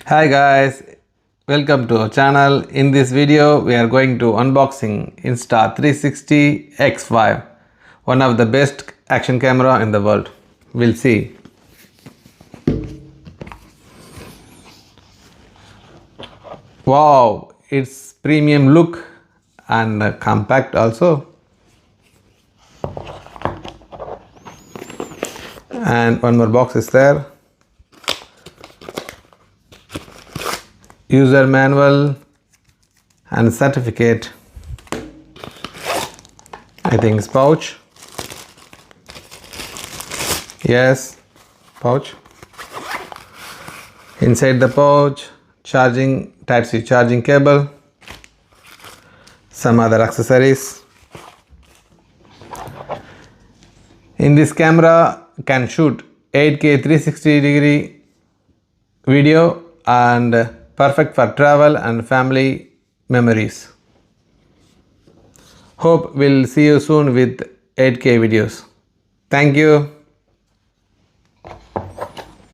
Hi guys, welcome to our channel. In this video we are going to unboxing Insta360 X5, one of the best action camera in the world. We'll see. Wow, it's premium look and compact also. And one more box is there. User manual and certificate. I think it's pouch. Yes, pouch. Inside the pouch, charging Type-C charging cable, some other accessories. In this camera can shoot 8K 360-degree video and perfect for travel and family memories. Hope we'll see you soon with 8K videos. Thank you.